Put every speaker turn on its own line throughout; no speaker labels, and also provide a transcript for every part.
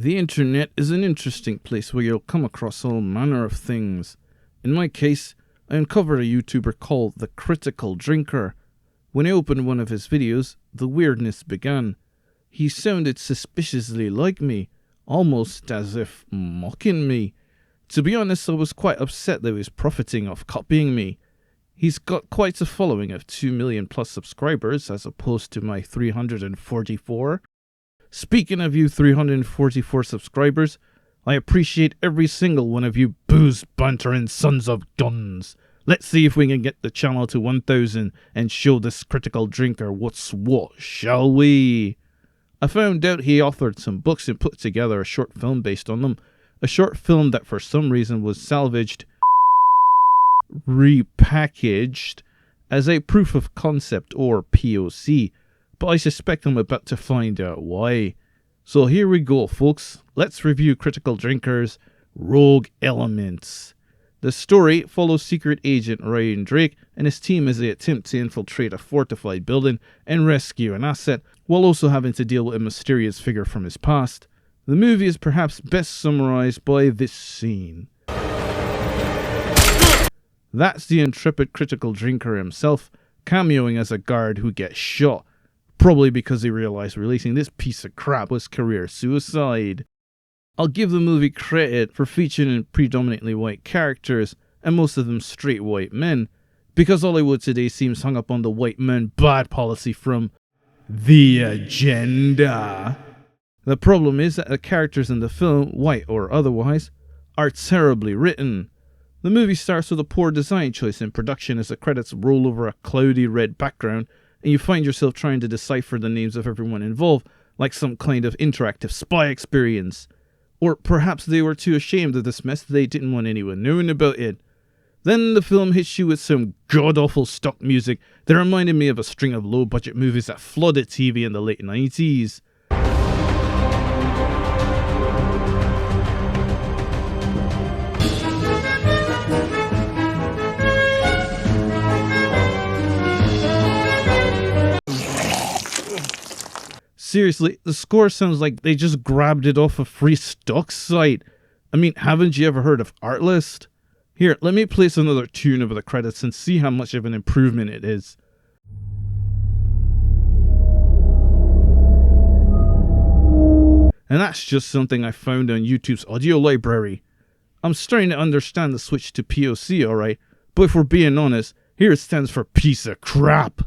The internet is an interesting place where you'll come across all manner of things. In my case, I uncovered a YouTuber called The Critical Drinker. When I opened one of his videos, the weirdness began. He sounded suspiciously like me, almost as if mocking me. To be honest, I was quite upset that he was profiting off copying me. He's got quite a following of 2 million plus subscribers as opposed to my 344. Speaking of you 344 subscribers, I appreciate every single one of you booze-bantering sons of guns. Let's see if we can get the channel to 1,000 and show this critical drinker what's what, shall we? I found out he authored some books and put together a short film based on them. A short film that for some reason was salvaged, repackaged as a proof of concept or POC. But I suspect I'm about to find out why. So here we go, folks. Let's review Critical Drinker's Rogue Elements. The story follows secret agent Ryan Drake and his team as they attempt to infiltrate a fortified building and rescue an asset, while also having to deal with a mysterious figure from his past. The movie is perhaps best summarized by this scene. That's the intrepid Critical Drinker himself, cameoing as a guard who gets shot. Probably because he realized releasing this piece of crap was career suicide. I'll give the movie credit for featuring predominantly white characters, and most of them straight white men, because Hollywood today seems hung up on the white man bad policy from The Agenda. The problem is that the characters in the film, white or otherwise, are terribly written. The movie starts with a poor design choice in production as the credits roll over a cloudy red background, and you find yourself trying to decipher the names of everyone involved, like some kind of interactive spy experience. Or perhaps they were too ashamed of this mess they didn't want anyone knowing about it. Then the film hits you with some god-awful stock music that reminded me of a string of low-budget movies that flooded TV in the late 90s. Seriously, the score sounds like they just grabbed it off a free stock site. I mean, haven't you ever heard of Artlist? Here, let me place another tune over the credits and see how much of an improvement it is. And that's just something I found on YouTube's audio library. I'm starting to understand the switch to POC, alright, but if we're being honest, here it stands for piece of crap.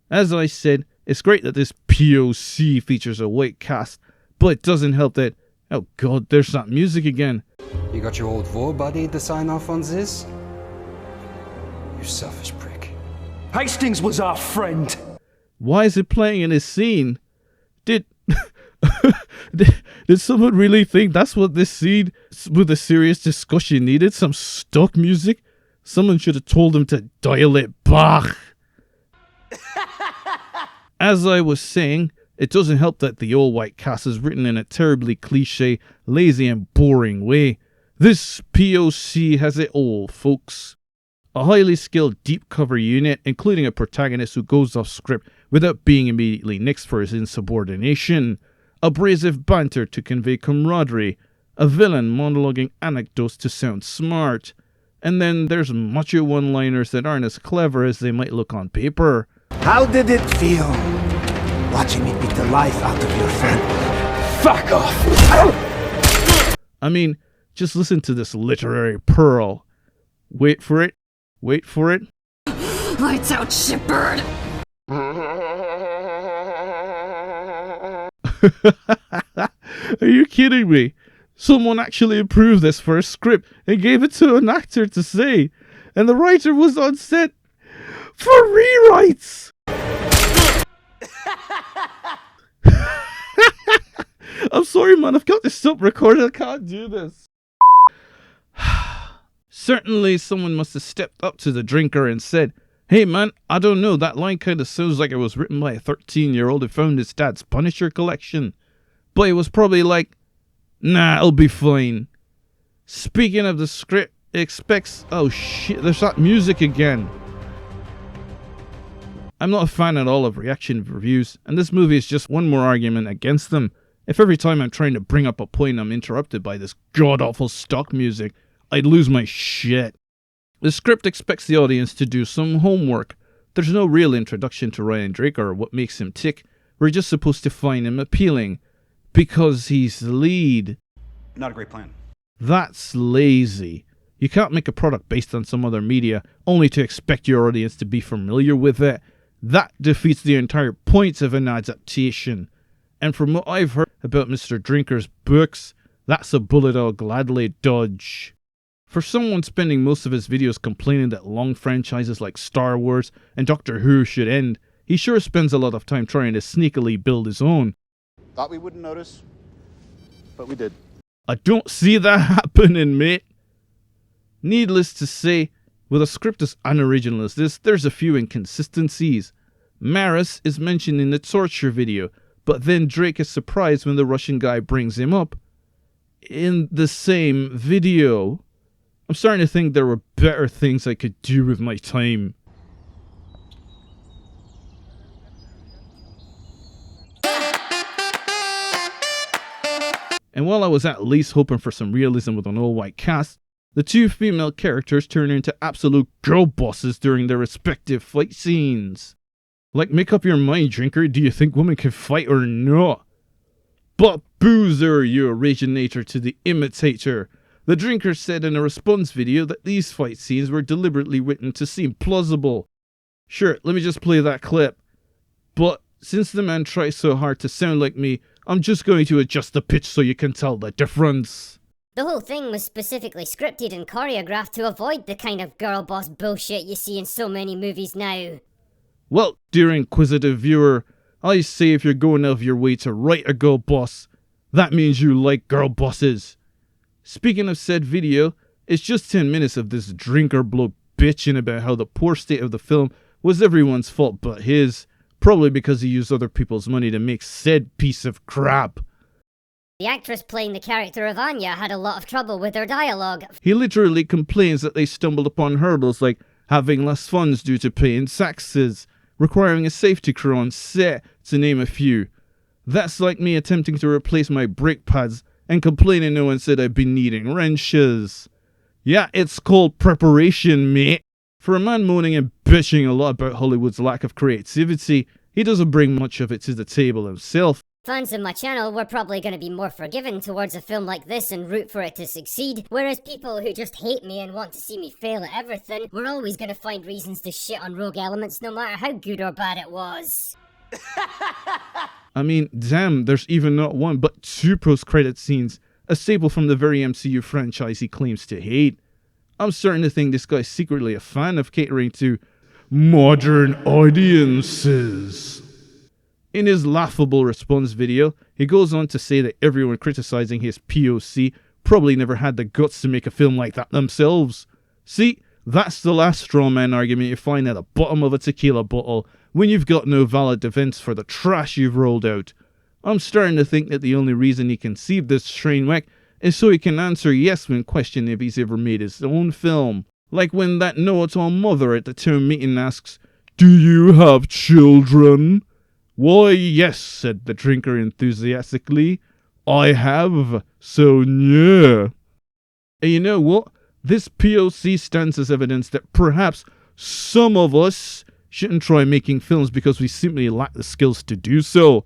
As I said, it's great that this POC features a white cast, but it doesn't help that, oh god, there's that music again.
You got your old war buddy to sign off on this? You selfish prick.
Hastings was our friend.
Why is it playing in this scene? Did someone really think that's what this scene with a serious discussion needed? Some stock music? Someone should have told him to dial it back. As I was saying, it doesn't help that the all-white cast is written in a terribly cliche, lazy and boring way. This POC has it all, folks. A highly skilled deep cover unit, including a protagonist who goes off script without being immediately nixed for his insubordination. Abrasive banter to convey camaraderie. A villain monologuing anecdotes to sound smart. And then there's macho one-liners that aren't as clever as they might look on paper.
How did it feel watching me beat the life out of your friend?
Fuck off!
I mean, just listen to this literary pearl. Wait for it. Wait for it.
Lights out, shipbird!
Are you kidding me? Someone actually approved this for a script and gave it to an actor to say, and the writer was on set for rewrites. I'm sorry, man. I've got to stop recording. I can't do this. Certainly, someone must have stepped up to the drinker and said, "Hey, man, I don't know. That line kind of sounds like it was written by a 13-year-old who found his dad's Punisher collection." But it was probably like, "Nah, it'll be fine." Speaking of the script, it expects... Oh shit, there's that music again. I'm not a fan at all of reaction reviews, and this movie is just one more argument against them. If every time I'm trying to bring up a point I'm interrupted by this god-awful stock music, I'd lose my shit. The script expects the audience to do some homework. There's no real introduction to Ryan Drake or what makes him tick. We're just supposed to find him appealing. Because he's the lead.
Not a great plan.
That's lazy. You can't make a product based on some other media only to expect your audience to be familiar with it. That defeats the entire point of an adaptation. And from what I've heard about Mr. Drinker's books, that's a bullet I'll gladly dodge. For someone spending most of his videos complaining that long franchises like Star Wars and Doctor Who should end, he sure spends a lot of time trying to sneakily build his own.
Thought we wouldn't notice, but we did.
I don't see that happening, mate. Needless to say, with a script as unoriginal as this, there's a few inconsistencies. Maris is mentioned in the torture video, but then Drake is surprised when the Russian guy brings him up in the same video. I'm starting to think there were better things I could do with my time. And while I was at least hoping for some realism with an all-white cast, the two female characters turn into absolute girl bosses during their respective fight scenes. Like, make up your mind, Drinker, do you think women can fight or not? But boozer, you originator to the imitator. The Drinker said in a response video that these fight scenes were deliberately written to seem plausible. Sure, let me just play that clip. But since the man tries so hard to sound like me, I'm just going to adjust the pitch so you can tell the difference.
The whole thing was specifically scripted and choreographed to avoid the kind of girl boss bullshit you see in so many movies now.
Well, dear inquisitive viewer, I say if you're going out of your way to write a girl boss, that means you like girl bosses. Speaking of said video, it's just 10 minutes of this Drinker bloke bitching about how the poor state of the film was everyone's fault but his, probably because he used other people's money to make said piece of crap.
The actress playing the character of Anya had a lot of trouble with her dialogue.
He literally complains that they stumbled upon hurdles like having less funds due to paying taxes, requiring a safety crew on set, to name a few. That's like me attempting to replace my brake pads and complaining no one said I'd been needing wrenches. Yeah, it's called preparation, mate. For a man moaning and bitching a lot about Hollywood's lack of creativity, he doesn't bring much of it to the table himself.
Fans of my channel were probably going to be more forgiving towards a film like this and root for it to succeed, whereas people who just hate me and want to see me fail at everything were always going to find reasons to shit on Rogue Elements no matter how good or bad it was.
I mean, damn, there's even not one but two post-credit scenes, a staple from the very MCU franchise he claims to hate. I'm starting to think this guy's secretly a fan of catering to modern audiences. In his laughable response video, he goes on to say that everyone criticizing his POC probably never had the guts to make a film like that themselves. See, that's the last straw man argument you find at the bottom of a tequila bottle when you've got no valid defense for the trash you've rolled out. I'm starting to think that the only reason he conceived this train wreck is so he can answer yes when questioned if he's ever made his own film. Like when that know-it-all mother at the town meeting asks, "Do you have children?" "Why, yes," said the Drinker enthusiastically. "I have, so yeah." And you know what? This POC stands as evidence that perhaps some of us shouldn't try making films because we simply lack the skills to do so.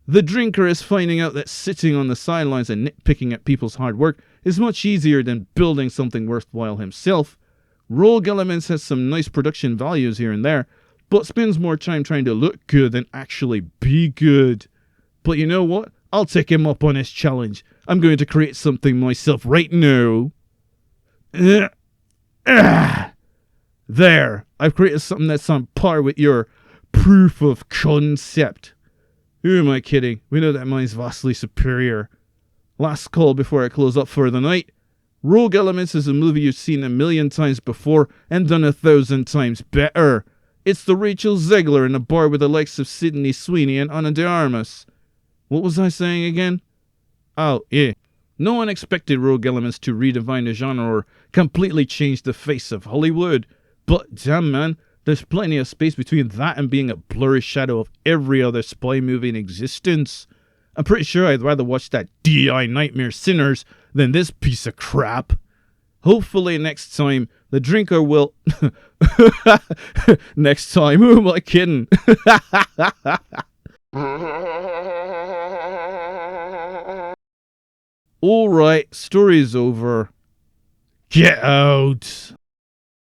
The Drinker is finding out that sitting on the sidelines and nitpicking at people's hard work is much easier than building something worthwhile himself. Rogue Elements has some nice production values here and there, but spends more time trying to look good than actually be good. But you know what? I'll take him up on his challenge. I'm going to create something myself right now. There, I've created something that's on par with your proof of concept. Who am I kidding? We know that mine's vastly superior. Last call before I close up for the night. Rogue Elements is a movie you've seen 1,000,000 times before and done 1,000 times better. It's the Rachel Zegler in a bar with the likes of Sydney Sweeney and Ana de Armas. What was I saying again? Oh, yeah. No one expected Rogue Elements to redefine the genre or completely change the face of Hollywood. But damn man, there's plenty of space between that and being a blurry shadow of every other spy movie in existence. I'm pretty sure I'd rather watch that DI Nightmare Sinners than this piece of crap. Hopefully next time the drinker will... Next time, who am I kidding? Alright, story's over. Get out!